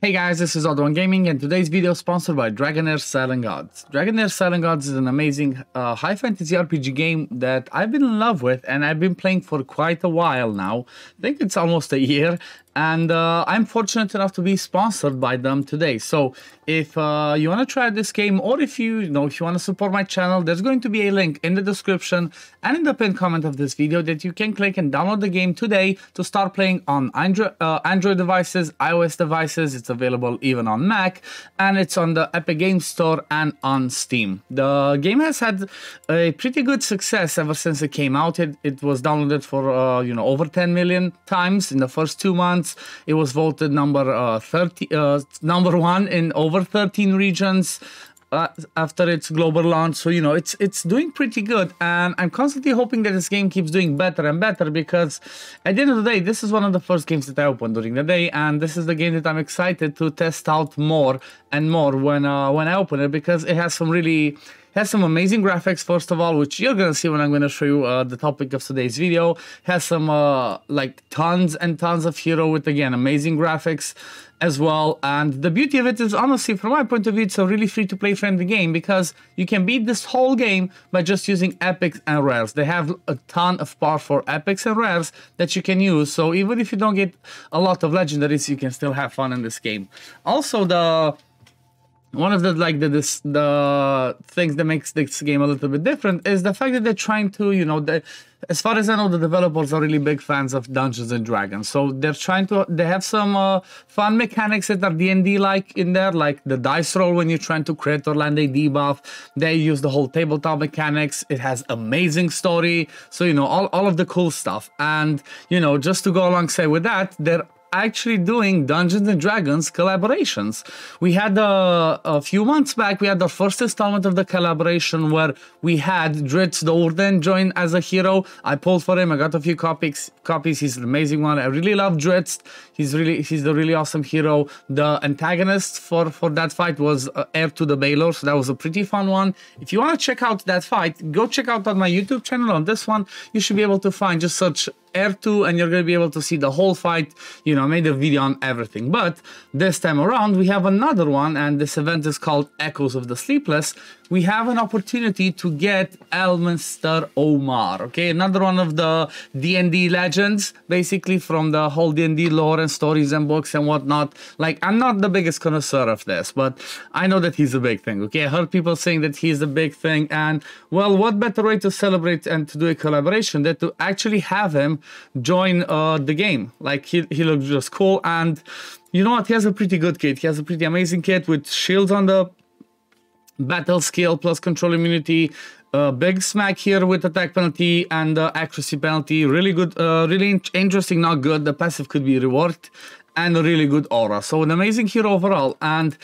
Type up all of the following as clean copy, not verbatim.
Hey guys, this is OddOneGaming and today's video is sponsored by Dragonheir Silent Gods. Dragonheir Silent Gods is an amazing high fantasy RPG game that I've been in love with and I've been playing for quite a while now. I think it's almost a year, and I'm fortunate enough to be sponsored by them today. So if you want to try this game, or if you want to support my channel, there's going to be a link in the description and in the pinned comment of this video that you can click and download the game today to start playing on Android devices, iOS devices. It's available even on Mac, and it's on the Epic Games Store and on Steam. The game has had a pretty good success ever since it came out. It was downloaded for over 10 million times in the first 2 months. It was voted number 1 in over 13 regions after its global launch. So it's doing pretty good, and I'm constantly hoping that this game keeps doing better and better, because at the end of the day, this is one of the first games that I open during the day, and this is the game that I'm excited to test out more and more when I open it, because it has some amazing graphics, first of all, which you're gonna see when I'm gonna show you the topic of today's video. Has some like tons and tons of hero with, again, amazing graphics as well. And the beauty of it is, honestly, from my point of view, it's a really free-to-play friendly game, because you can beat this whole game by just using epics and rares. They have a ton of powerful epics and rares that you can use, so even if you don't get a lot of legendaries, you can still have fun in this game. Also, one of the things that makes this game a little bit different is the fact that they're trying to, as far as I know, the developers are really big fans of Dungeons and Dragons. So they have some fun mechanics that are D&D-like in there, like the dice roll when you're trying to crit or land a debuff. They use the whole tabletop mechanics. It has amazing story. So, all of the cool stuff. And, just to go alongside with that, they're actually doing Dungeons and Dragons collaborations. We had a few months back, we had the first installment of the collaboration where we had Dritz the Urden join as a hero. I pulled for him. I got a few copies. He's an amazing one. I really love Dritz. He's a really awesome hero. The antagonist for that fight was Heir to the Baylor, so that was a pretty fun one. If you want to check out that fight, go check out on my YouTube channel. On this one, you should be able to find, just search Heir 2 and you're going to be able to see the whole fight. I made a video on everything. But this time around, we have another one, and this event is called Echoes of the Sleepless. We have an opportunity to get Elminster Omar, okay? Another one of the D&D legends, basically, from the whole D&D lore and stories and books and whatnot. Like, I'm not the biggest connoisseur of this, but I know that he's a big thing, okay? I heard people saying that he's a big thing, and, well, what better way to celebrate and to do a collaboration than to actually have him join the game. Like, he looks just cool, and you know what? He has a pretty good kit. He has a pretty amazing kit with shields on the battle skill plus control immunity, big smack here with attack penalty and accuracy penalty. Really good, really interesting, not good. The passive could be reworked, and a really good aura. So an amazing hero overall. And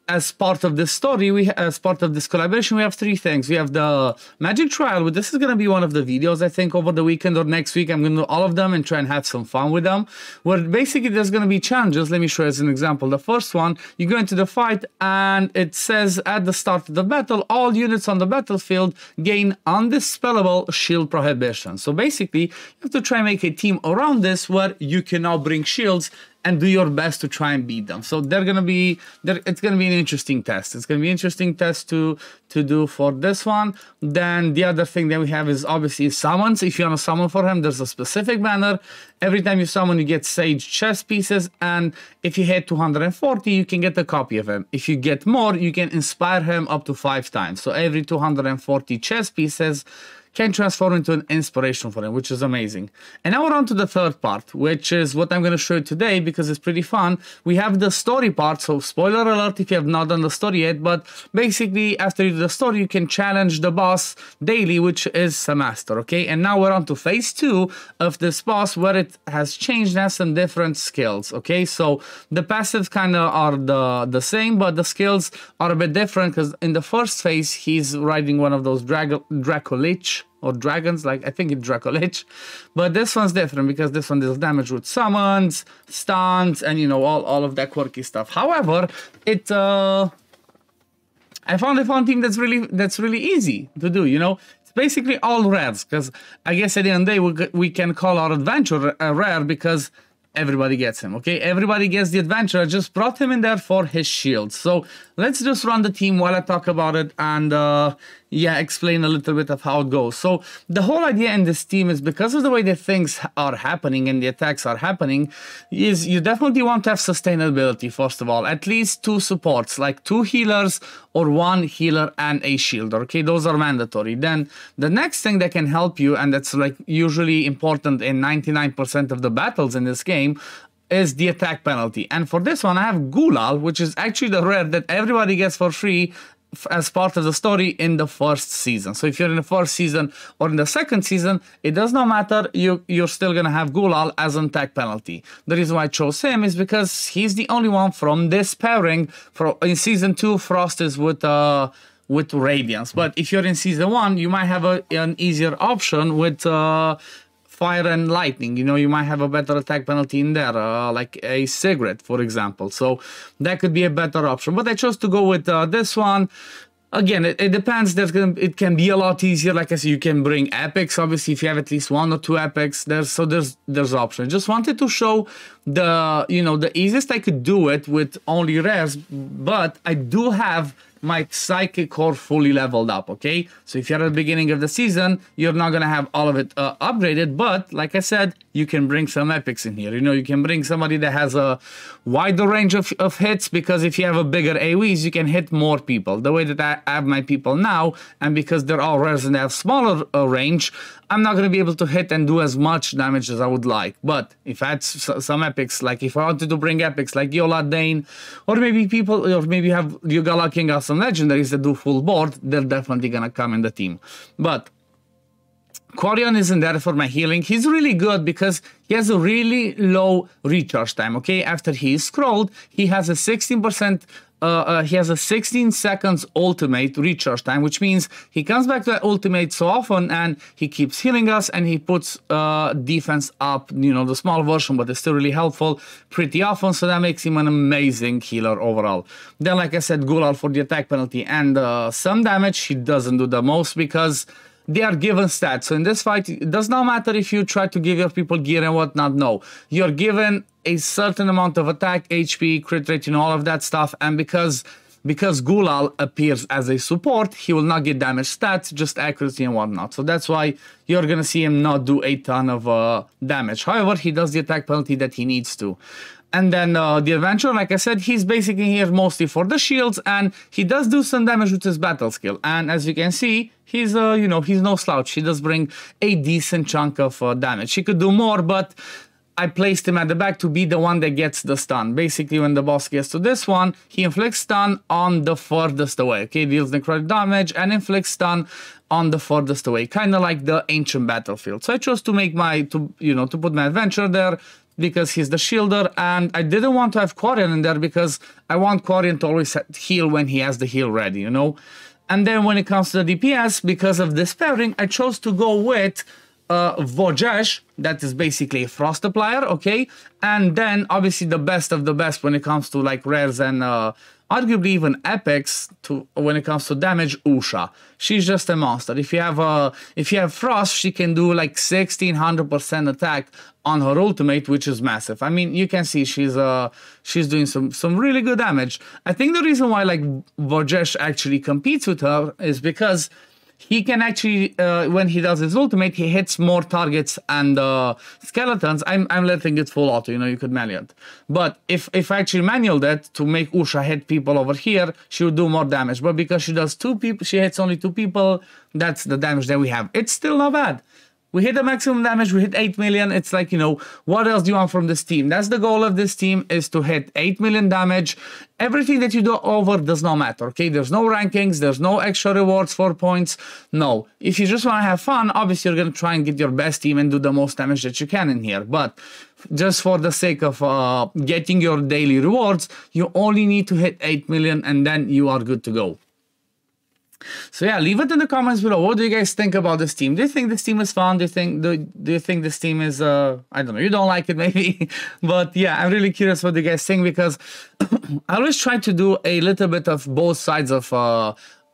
as part of this story, as part of this collaboration, we have three things. We have the Magic Trial, but this is going to be one of the videos, I think, over the weekend or next week. I'm going to do all of them and try and have some fun with them, where basically there's going to be challenges. Let me show you as an example. The first one, you go into the fight, and it says at the start of the battle, all units on the battlefield gain undispellable shield prohibition. So basically, you have to try and make a team around this where you can now bring shields and do your best to try and beat them. So it's gonna be an interesting test. It's gonna be an interesting test to do for this one. Then the other thing that we have is obviously summons. If you want to summon for him, there's a specific banner. Every time you summon, you get Sage chest pieces, and if you hit 240, you can get a copy of him. If you get more, you can inspire him up to 5 times. So every 240 chest pieces can transform into an inspiration for him, which is amazing. And now we're on to the third part, which is what I'm going to show you today, because it's pretty fun. We have the story part, so spoiler alert if you have not done the story yet, but basically after you do the story, you can challenge the boss daily, which is Sammaster, okay? And now we're on to phase 2 of this boss, where it has changed and has some different skills, okay? So the passives kind of are the same, but the skills are a bit different, because in the first phase, he's riding one of those Dracolich, or dragons, like I think it's Dracolich, but this one's different because this one deals damage with summons, stuns, and all of that quirky stuff. However, I found a fun thing that's really easy to do. It's basically all rares, because I guess at the end of the day we can call our adventure a rare, because everybody gets him, okay? Everybody gets the adventure. I just brought him in there for his shield. So let's just run the team while I talk about it and yeah, explain a little bit of how it goes. So the whole idea in this team is because of the way that things are happening and the attacks are happening, is you definitely want to have sustainability, first of all. At least 2 supports, like 2 healers or 1 healer and a shielder, okay? Those are mandatory. Then the next thing that can help you, and that's like usually important in 99% of the battles in this game, is the attack penalty. And for this one, I have Gulal, which is actually the rare that everybody gets for free as part of the story in the first season. So if you're in the first season or in the second season, it does not matter, you're still gonna have Gulal as an attack penalty. The reason why I chose him is because he's the only one from this pairing. In season 2, Frost is with Radiance, but if you're in season 1, you might have an easier option with Fire and Lightning. You know, you might have a better attack penalty in there, like a Sigrid, for example. So that could be a better option. But I chose to go with this one. Again, it depends. It can be a lot easier. Like I said, you can bring epics. Obviously, if you have at least 1 or 2 epics, there's options. Just wanted to show the easiest I could do it with only rares. But I do have my psychic core fully leveled up, okay? So if you're at the beginning of the season, you're not gonna have all of it upgraded, but like I said, you can bring some epics in here. You know, you can bring somebody that has a wider range of hits, because if you have a bigger AoEs, you can hit more people. The way that I have my people now, and because they're all rares and they have smaller range, I'm not gonna be able to hit and do as much damage as I would like. But if I had some epics, like if I wanted to bring epics like Yola Dane, or maybe you have Yugala King or some legendaries that do full board, they're definitely gonna come in the team. But Quarion isn't there for my healing. He's really good because he has a really low recharge time, okay? After he is scrolled, he has a 16% he has a 16 seconds ultimate recharge time, which means he comes back to that ultimate so often and he keeps healing us, and he puts defense up, you know, the small version, but it's still really helpful pretty often, so that makes him an amazing healer overall. Then, like I said, Gulal for the attack penalty and some damage. He doesn't do the most because they are given stats. So in this fight, it does not matter if you try to give your people gear and whatnot. No, you're given a certain amount of attack, HP, crit rate, you know, all of that stuff. And because Gulal appears as a support, he will not get damage stats, just accuracy and whatnot. So that's why you're gonna see him not do a ton of damage. However, he does the attack penalty that he needs to. And then the Adventurer, like I said, he's basically here mostly for the shields, and he does do some damage with his battle skill. And as you can see, he's you know, he's no slouch. He does bring a decent chunk of damage. He could do more, but I placed him at the back to be the one that gets the stun. Basically, when the boss gets to this one, he inflicts stun on the furthest away. Okay, deals necrotic damage and inflicts stun on the furthest away, kind of like the ancient battlefield. So I chose to make to put my Adventurer there, because he's the shielder, and I didn't want to have Quarion in there because I want Quarion to always heal when he has the heal ready, you know? And then when it comes to the DPS, because of this pairing, I chose to go with Vojesh, that is basically a Frost Applier, okay? And then, obviously, the best of the best when it comes to, like, rares and arguably even epics when it comes to damage, Usha. She's just a monster. If you have Frost, she can do like 1600% attack on her ultimate, which is massive. I mean, you can see she's doing some really good damage. I think the reason why like Vojesh actually competes with her is because he can actually, when he does his ultimate, he hits more targets and skeletons. I'm letting it full auto, you know, you could manual it. But if I actually manual that to make Usha hit people over here, she would do more damage. But because she does 2 people, she hits only 2 people, that's the damage that we have. It's still not bad. We hit the maximum damage, we hit 8 million. It's like, you know, what else do you want from this team? That's the goal of this team, is to hit 8 million damage. Everything that you do over does not matter, okay? There's no rankings, there's no extra rewards for points. No. If you just want to have fun, obviously you're going to try and get your best team and do the most damage that you can in here. But just for the sake of getting your daily rewards, you only need to hit 8 million and then you are good to go. So yeah, leave it in the comments below. What do you guys think about this team? Do you think this team is fun? Do you think this team is I don't know, you don't like it maybe? But yeah, I'm really curious what you guys think, because I always try to do a little bit of both sides of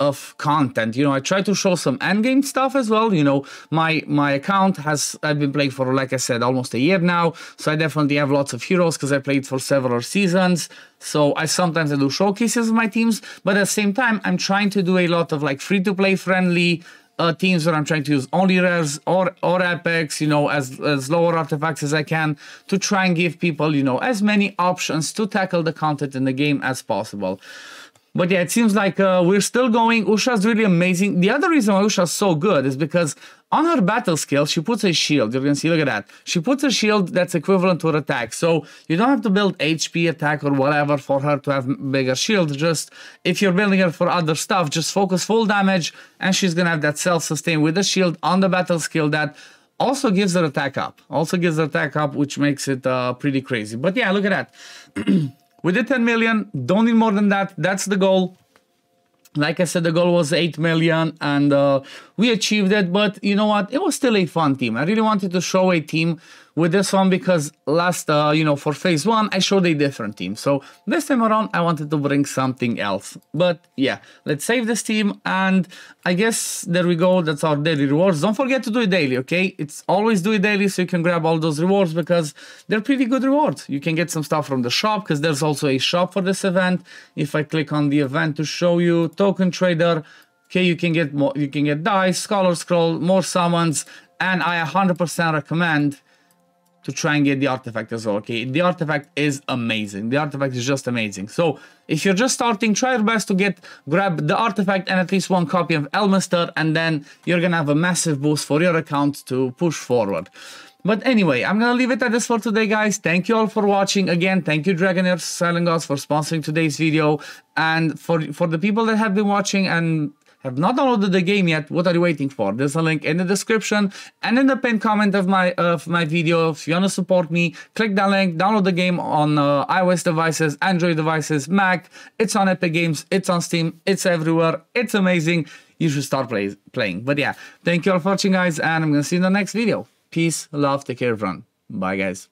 of content. You know, I try to show some endgame stuff as well. You know, my account I've been playing for, like I said, almost a year now, so I definitely have lots of heroes because I played for several seasons. So I sometimes do showcases of my teams, but at the same time I'm trying to do a lot of like free-to-play friendly teams where I'm trying to use only rares or epics, you know, as lower artifacts as I can, to try and give people, you know, as many options to tackle the content in the game as possible. But yeah, it seems like we're still going. Usha's really amazing. The other reason why Usha's so good is because on her battle skill, she puts a shield. You're going to see, look at that. She puts a shield that's equivalent to her attack. So you don't have to build HP, attack, or whatever for her to have bigger shield. Just, if you're building her for other stuff, just focus full damage, and she's going to have that self-sustain with the shield on the battle skill that also gives her attack up. Which makes it pretty crazy. But yeah, look at that. We did 10 million, don't need more than that. That's the goal. Like I said, the goal was 8 million and we achieved it. But you know what? It was still a fun team. I really wanted to show a team with this one because last, you know, for phase 1, I showed a different team. So this time around, I wanted to bring something else. But yeah, let's save this team. And I guess there we go. That's our daily rewards. Don't forget to do it daily, okay? It's always do it daily so you can grab all those rewards because they're pretty good rewards. You can get some stuff from the shop because there's also a shop for this event. If I click on the event to show you, token trader, okay, you can get more, you can get dice, scholar scroll, more summons, and I 100% recommend to try and get the artifact as well, okay? The artifact is amazing. The artifact is just amazing. So if you're just starting, try your best to grab the artifact and at least one copy of Elminster, and then you're gonna have a massive boost for your account to push forward. But anyway, I'm gonna leave it at this for today, guys. Thank you all for watching. Again, thank you Dragonheir Silent Gods for sponsoring today's video. And for the people that have been watching and have not downloaded the game yet, what are you waiting for? There's a link in the description and in the pinned comment of my video. If you want to support me, click that link, download the game on iOS devices, Android devices, Mac. It's on Epic Games, it's on Steam, it's everywhere. It's amazing. You should start playing. But yeah, thank you all for watching, guys, and I'm gonna see you in the next video. Peace, love, take care, everyone. Bye, guys.